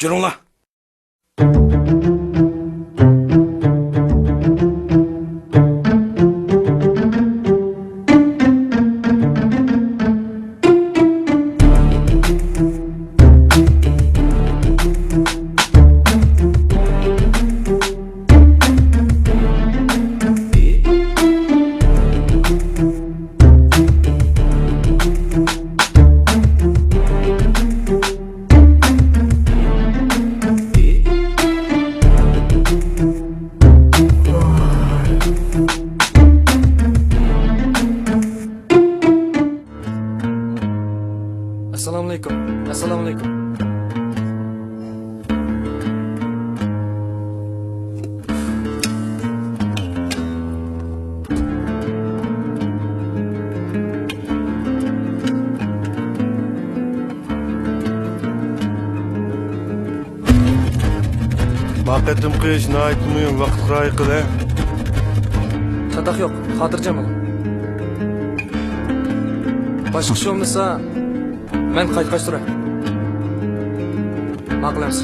Жүріңлар. Assalamualaikum. Assalamualaikum. Vaqitim qiyish, aytmayman, vaqt qiray qil. Çatak yok. Hatırcam ol. Başka şey olmasa ben qaytqaç turay. Maqulamiz.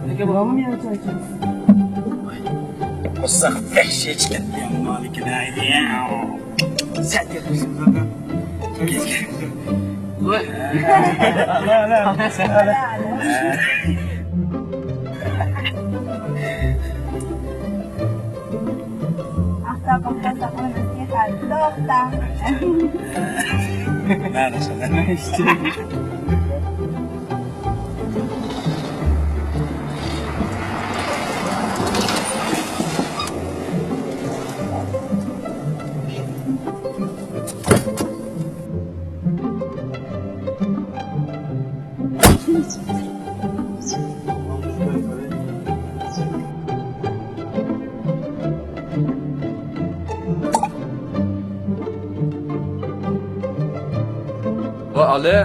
Peki buramı mı yapacaksınız? Kusaq vəhşi çıxdım malikə idi ya. Sən deyirsən baba. أعتقد تسقون نصيحة الدكتور. Mən sana. Vay Ali.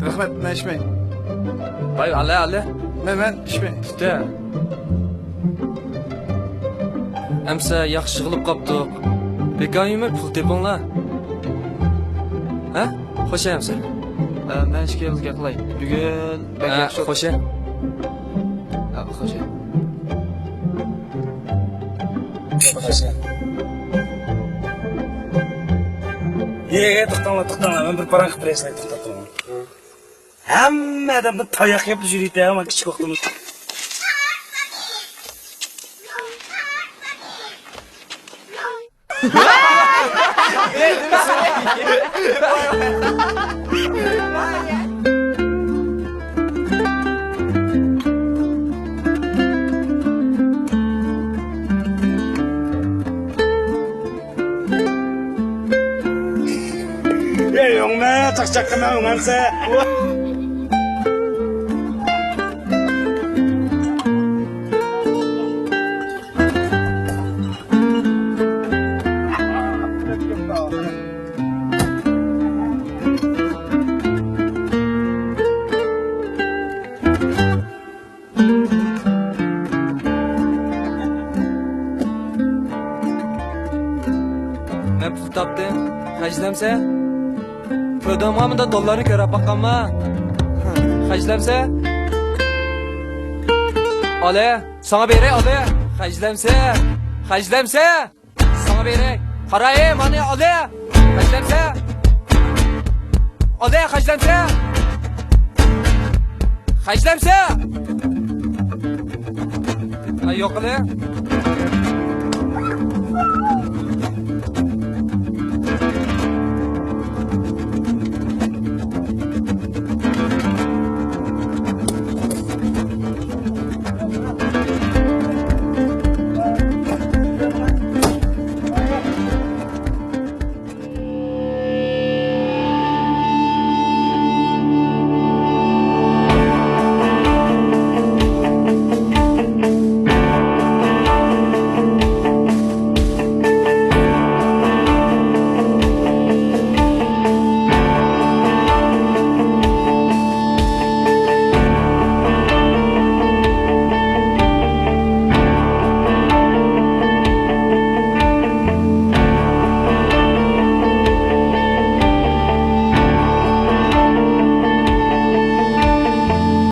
Rahmat, men ishmang. Vay Ali. Men ishmang. İşte. Emse yaxşı qılıb qapdıq. Bekayımı pul tepinlar. Ha? Xo'sh emse. Men ishga o'zga qilay. Bugun Ha, xo'sh. xo'sh. To'xtanglar, men bir paranqib berasizlar, to'xtab turaman. Hammadan bir tayoq yeb yuriydi, ama kichik vaqtimiz. Yongma, çak qilma, o'ngansa. Ben pul tapdım. Hacılamsa? Ödemamı da dolarını göre bakanma. Hacılamsa? Ali, sana berek Ali. Hacılamsa? Hacılamsa? Sana berek. Parayım hani Ali. Hacılamsa? Ali, hacılamsa? Hacılamsa? Ay yok Ali.